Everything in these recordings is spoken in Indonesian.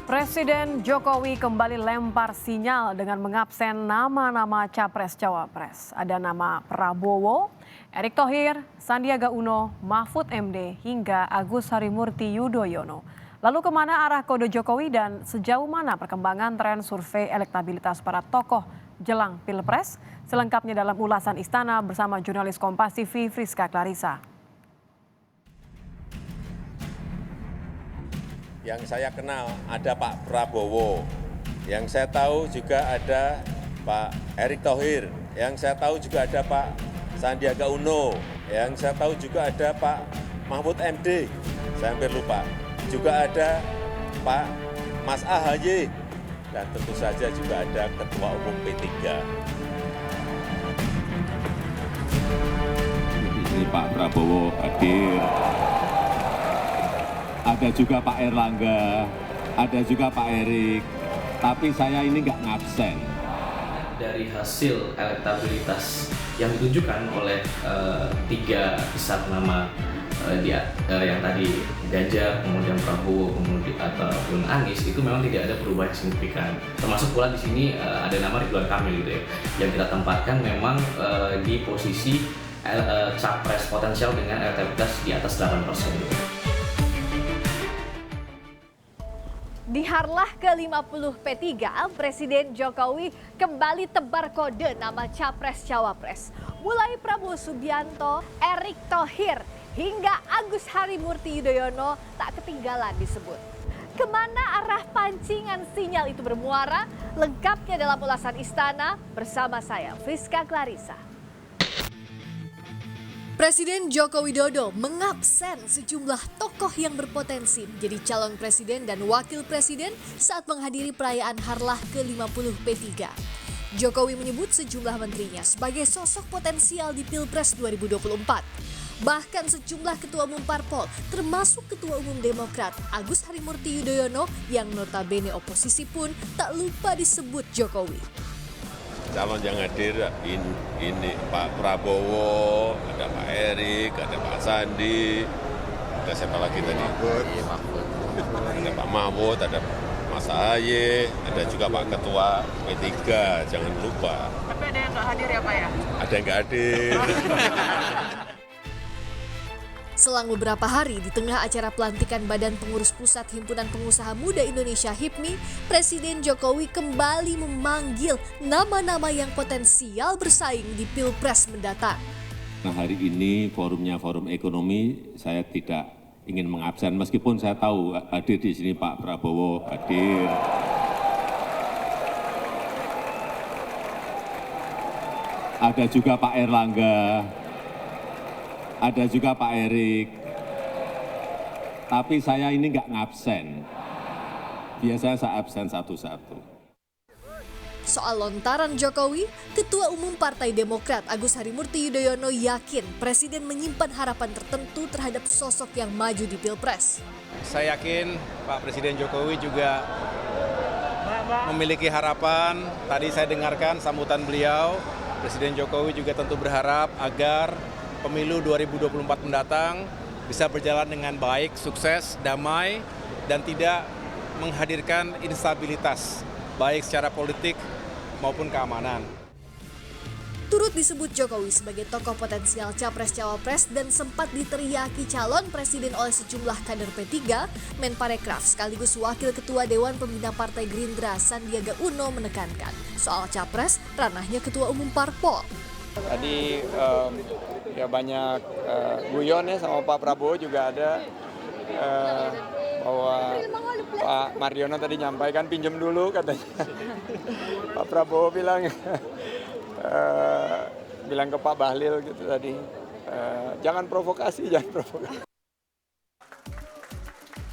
Presiden Jokowi kembali lempar sinyal dengan mengabsen nama-nama capres-cawapres. Ada nama Prabowo, Erick Thohir, Sandiaga Uno, Mahfud MD, hingga Agus Harimurti Yudhoyono. Lalu kemana arah kode Jokowi dan sejauh mana perkembangan tren survei elektabilitas para tokoh jelang Pilpres? Selengkapnya dalam ulasan Istana bersama jurnalis Kompas TV Friska Clarissa. Yang saya kenal ada Pak Prabowo, yang saya tahu juga ada Pak Erick Thohir, yang saya tahu juga ada Pak Sandiaga Uno, yang saya tahu juga ada Pak Mahfud MD, saya hampir lupa. Juga ada Pak Mas AHY, dan tentu saja juga ada Ketua Umum P3. Ini Pak Prabowo hadir. Ada juga Pak Erlangga, ada juga Pak Erik, tapi saya ini nggak ngabsen. Dari hasil elektabilitas yang ditunjukkan oleh tiga besar nama yang tadi Ganjar, kemudian Prabowo, kemudian ataupun Anies, itu memang tidak ada perubahan signifikan. Termasuk pula di sini ada nama Ridwan Kamil gitu ya, yang kita tempatkan memang di posisi capres potensial dengan elektabilitas di atas 8%. Di harlah ke-50 P3, Presiden Jokowi kembali tebar kode nama Capres-Cawapres. Mulai Prabowo Subianto, Erick Thohir, hingga Agus Harimurti Yudhoyono tak ketinggalan disebut. Kemana arah pancingan sinyal itu bermuara? Lengkapnya dalam ulasan Istana bersama saya, Friska Clarissa. Presiden Joko Widodo mengabsen sejumlah tokoh yang berpotensi menjadi calon presiden dan wakil presiden saat menghadiri perayaan harlah ke-50 P3. Jokowi menyebut sejumlah menterinya sebagai sosok potensial di Pilpres 2024. Bahkan sejumlah ketua umum parpol, termasuk ketua umum Demokrat Agus Harimurti Yudhoyono yang notabene oposisi pun tak lupa disebut Jokowi. Calon yang hadir ini Pak Prabowo, ada Pak Erik, ada Pak Sandi, ada siapa lagi tadi? Ada Pak Mahfud, ada Mas AHY, ada juga Pak Ketua P3, jangan lupa. Tapi ada yang nggak hadir ya Pak ya? Ada yang nggak hadir. Selang beberapa hari di tengah acara pelantikan Badan Pengurus Pusat Himpunan Pengusaha Muda Indonesia HIPMI, Presiden Jokowi kembali memanggil nama-nama yang potensial bersaing di Pilpres mendatang. Nah, hari ini forumnya forum ekonomi, saya tidak ingin mengabsen meskipun saya tahu hadir di sini Pak Prabowo hadir. Ada juga Pak Erlangga. Ada juga Pak Erik, tapi saya ini nggak ngabsen. Biasanya saya absen satu-satu. Soal lontaran Jokowi, Ketua Umum Partai Demokrat Agus Harimurti Yudhoyono yakin Presiden menyimpan harapan tertentu terhadap sosok yang maju di Pilpres. Saya yakin Pak Presiden Jokowi juga memiliki harapan. Tadi saya dengarkan sambutan beliau, Presiden Jokowi juga tentu berharap agar Pemilu 2024 mendatang bisa berjalan dengan baik, sukses, damai, dan tidak menghadirkan instabilitas, baik secara politik maupun keamanan. Turut disebut Jokowi sebagai tokoh potensial Capres-Cawapres dan sempat diteriaki calon presiden oleh sejumlah kader P3, Menparekraf sekaligus Wakil Ketua Dewan Pembina Partai Gerindra Sandiaga Uno menekankan soal Capres ranahnya Ketua Umum Parpol. Tadi ya banyak guyon ya sama Pak Prabowo juga ada bahwa Pak Mardiono tadi nyampaikan pinjam dulu katanya. Pak Prabowo bilang bilang ke Pak Bahlil gitu tadi, jangan provokasi.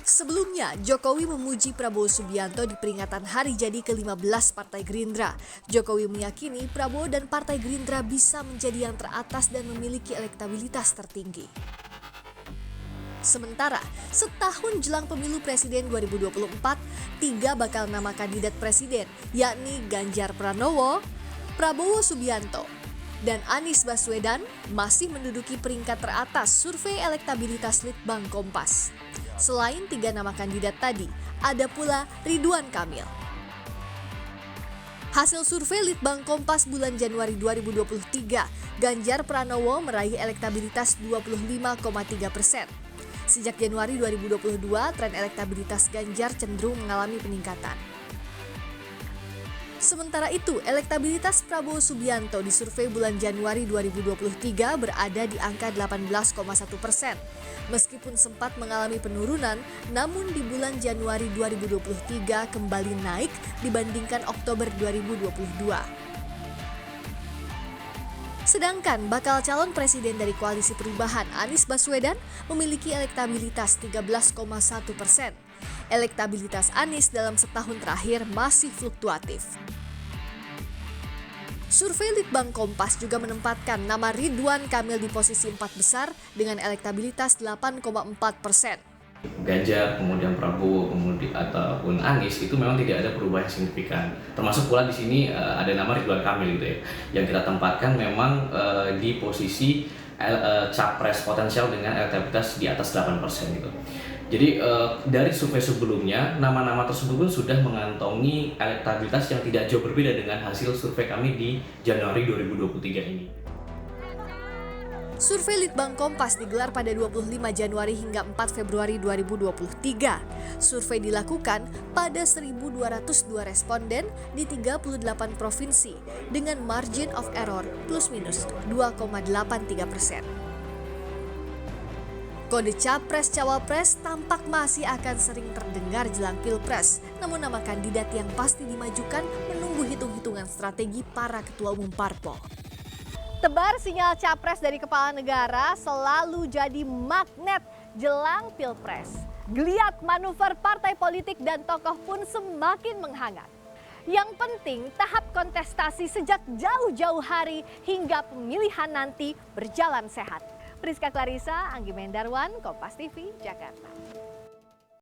Sebelumnya, Jokowi memuji Prabowo Subianto di peringatan hari jadi ke-15 Partai Gerindra. Jokowi meyakini Prabowo dan Partai Gerindra bisa menjadi yang teratas dan memiliki elektabilitas tertinggi. Sementara, setahun jelang pemilu presiden 2024, 3 bakal nama kandidat presiden, yakni Ganjar Pranowo, Prabowo Subianto, dan Anies Baswedan masih menduduki peringkat teratas survei elektabilitas Litbang Kompas. Selain 3 nama kandidat tadi, ada pula Ridwan Kamil. Hasil survei Litbang Kompas bulan Januari 2023, Ganjar Pranowo meraih elektabilitas 25,3%. Sejak Januari 2022, tren elektabilitas Ganjar cenderung mengalami peningkatan. Sementara itu, elektabilitas Prabowo Subianto di survei bulan Januari 2023 berada di angka 18,1%. Meskipun sempat mengalami penurunan, namun di bulan Januari 2023 kembali naik dibandingkan Oktober 2022. Sedangkan bakal calon presiden dari Koalisi Perubahan Anies Baswedan memiliki elektabilitas 13,1%. Elektabilitas Anies dalam setahun terakhir masih fluktuatif. Survei Litbang Kompas juga menempatkan nama Ridwan Kamil di posisi 4 besar dengan elektabilitas 8,4%. Ganjar, kemudian Prabowo, kemudian ataupun Anies itu memang tidak ada perubahan signifikan. Termasuk pula di sini ada nama Ridwan Kamil gitu ya, yang kita tempatkan memang di posisi capres potensial dengan elektabilitas di atas 8% gitu. Jadi dari survei sebelumnya, nama-nama tersebut pun sudah mengantongi elektabilitas yang tidak jauh berbeda dengan hasil survei kami di Januari 2023 ini. Survei Litbang Kompas digelar pada 25 Januari hingga 4 Februari 2023. Survei dilakukan pada 1.202 responden di 38 provinsi dengan margin of error plus minus 2,83%. Kode Capres-Cawapres tampak masih akan sering terdengar jelang Pilpres, namun nama kandidat yang pasti dimajukan menunggu hitung-hitungan strategi para ketua umum parpol. Tebar sinyal capres dari kepala negara selalu jadi magnet jelang Pilpres. Geliat manuver partai politik dan tokoh pun semakin menghangat. Yang penting tahap kontestasi sejak jauh-jauh hari hingga pemilihan nanti berjalan sehat. Priska Clarissa, Anggi Mendarwan, Kompas TV, Jakarta.